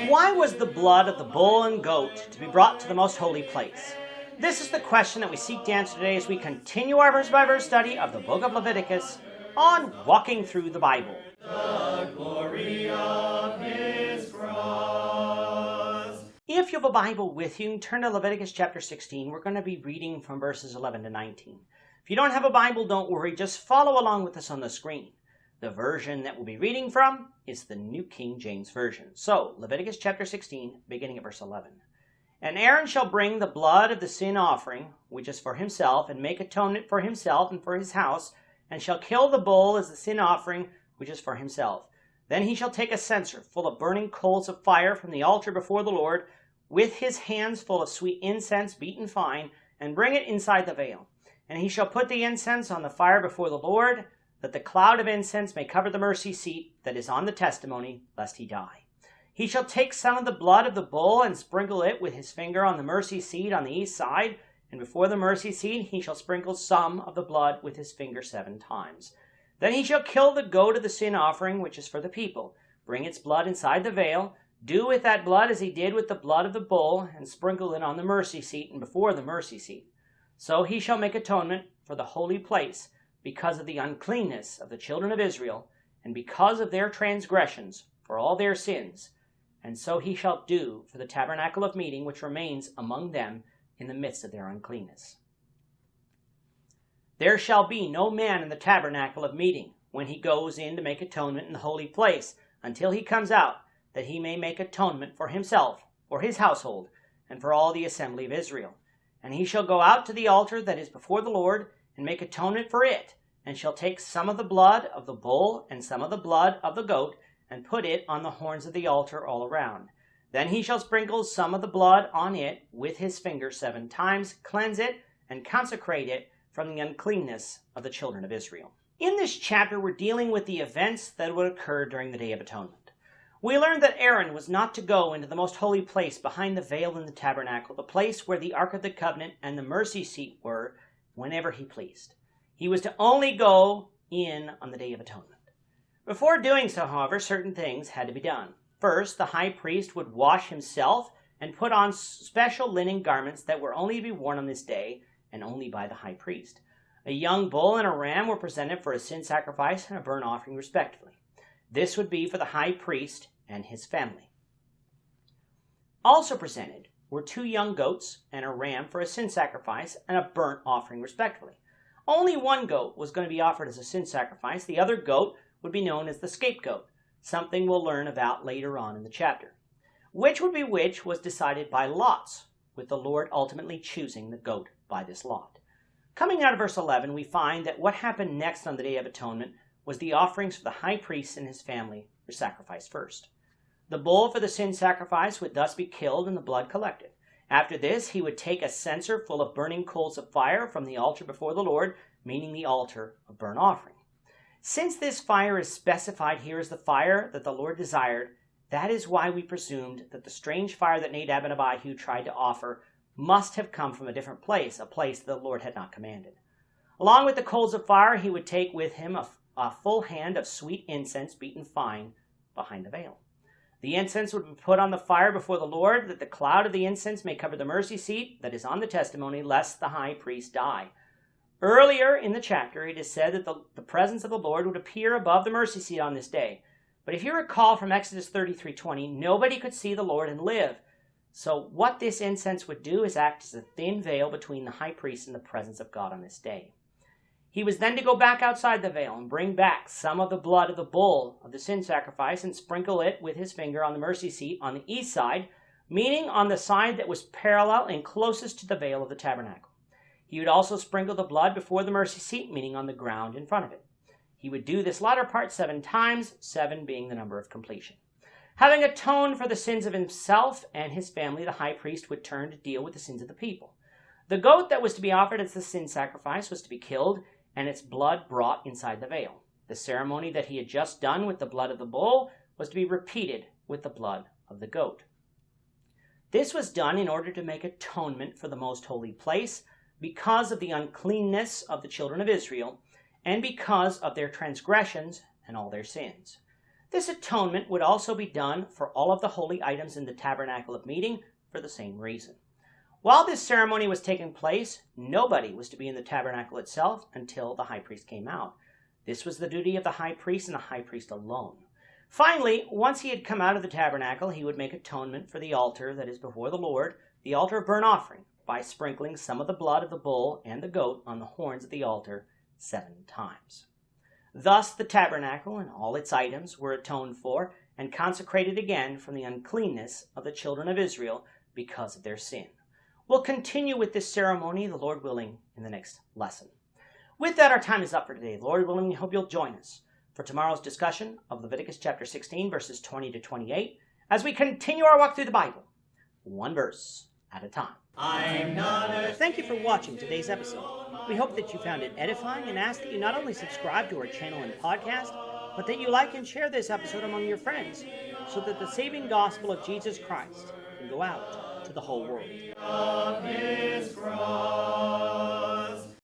Why was the blood of the bull and goat to be brought to the most holy place? This is the question that we seek to answer today as we continue our verse-by-verse study of the book of Leviticus on Walking Through the Bible. The glory of his cross. If you have a Bible with you, turn to Leviticus chapter 16. We're going to be reading from verses 11 to 19. If you don't have a Bible, don't worry. Just follow along with us on the screen. The version that we'll be reading from is the New King James Version. So, Leviticus chapter 16, beginning at verse 11. And Aaron shall bring the blood of the sin offering, which is for himself, and make atonement for himself and for his house, and shall kill the bull as the sin offering, which is for himself. Then he shall take a censer full of burning coals of fire from the altar before the Lord, with his hands full of sweet incense beaten fine, and bring it inside the veil. And he shall put the incense on the fire before the Lord, that the cloud of incense may cover the mercy seat that is on the testimony, lest he die. He shall take some of the blood of the bull and sprinkle it with his finger on the mercy seat on the east side, and before the mercy seat he shall sprinkle some of the blood with his finger 7 times. Then he shall kill the goat of the sin offering, which is for the people. Bring its blood inside the veil. Do with that blood as he did with the blood of the bull, and sprinkle it on the mercy seat and before the mercy seat. So he shall make atonement for the holy place, because of the uncleanness of the children of Israel, and because of their transgressions, for all their sins. And so he shall do for the tabernacle of meeting, which remains among them in the midst of their uncleanness. There shall be no man in the tabernacle of meeting, when he goes in to make atonement in the holy place, until he comes out, that he may make atonement for himself, for his household, and for all the assembly of Israel. And he shall go out to the altar that is before the Lord, and make atonement for it, and shall take some of the blood of the bull and some of the blood of the goat, and put it on the horns of the altar all around. Then he shall sprinkle some of the blood on it with his finger 7 times, cleanse it, and consecrate it from the uncleanness of the children of Israel. In this chapter, we're dealing with the events that would occur during the Day of Atonement. We learned that Aaron was not to go into the most holy place behind the veil in the tabernacle, the place where the Ark of the Covenant and the mercy seat were, whenever he pleased. He was to only go in on the Day of Atonement. Before doing so, however, certain things had to be done. First, the high priest would wash himself and put on special linen garments that were only to be worn on this day and only by the high priest. A young bull and a ram were presented for a sin sacrifice and a burnt offering respectively. This would be for the high priest and his family. Also presented were 2 young goats and a ram for a sin sacrifice and a burnt offering respectively. Only one goat was going to be offered as a sin sacrifice. The other goat would be known as the scapegoat, something we'll learn about later on in the chapter. Which would be which was decided by lots, with the Lord ultimately choosing the goat by this lot. Coming out of verse 11, we find that what happened next on the Day of Atonement was the offerings for the high priest and his family were sacrificed first. The bull for the sin sacrifice would thus be killed and the blood collected. After this, he would take a censer full of burning coals of fire from the altar before the Lord, meaning the altar of burnt offering. Since this fire is specified here as the fire that the Lord desired, that is why we presumed that the strange fire that Nadab and Abihu tried to offer must have come from a different place, a place that the Lord had not commanded. Along with the coals of fire, he would take with him a full hand of sweet incense beaten fine behind the veil. The incense would be put on the fire before the Lord, that the cloud of the incense may cover the mercy seat that is on the testimony, lest the high priest die. Earlier in the chapter, it is said that the presence of the Lord would appear above the mercy seat on this day. But if you recall from Exodus 33:20, nobody could see the Lord and live. So what this incense would do is act as a thin veil between the high priest and the presence of God on this day. He was then to go back outside the veil and bring back some of the blood of the bull of the sin sacrifice and sprinkle it with his finger on the mercy seat on the east side, meaning on the side that was parallel and closest to the veil of the tabernacle. He would also sprinkle the blood before the mercy seat, meaning on the ground in front of it. He would do this latter part 7 times, 7 being the number of completion. Having atoned for the sins of himself and his family, the high priest would turn to deal with the sins of the people. The goat that was to be offered as the sin sacrifice was to be killed, and its blood brought inside the veil. The ceremony that he had just done with the blood of the bull was to be repeated with the blood of the goat. This was done in order to make atonement for the most holy place because of the uncleanness of the children of Israel and because of their transgressions and all their sins. This atonement would also be done for all of the holy items in the tabernacle of meeting for the same reason. While this ceremony was taking place, nobody was to be in the tabernacle itself until the high priest came out. This was the duty of the high priest and the high priest alone. Finally, once he had come out of the tabernacle, he would make atonement for the altar that is before the Lord, the altar of burnt offering, by sprinkling some of the blood of the bull and the goat on the horns of the altar 7 times. Thus the tabernacle and all its items were atoned for and consecrated again from the uncleanness of the children of Israel because of their sin. We'll continue with this ceremony, the Lord willing, in the next lesson. With that, our time is up for today. The Lord willing, we hope you'll join us for tomorrow's discussion of Leviticus chapter 16, verses 20 to 28, as we continue our walk through the Bible, one verse at a time. Thank you for watching today's episode. We hope that you found it edifying and ask that you not only subscribe to our channel and podcast, but that you like and share this episode among your friends so that the saving gospel of Jesus Christ can go out to the whole world.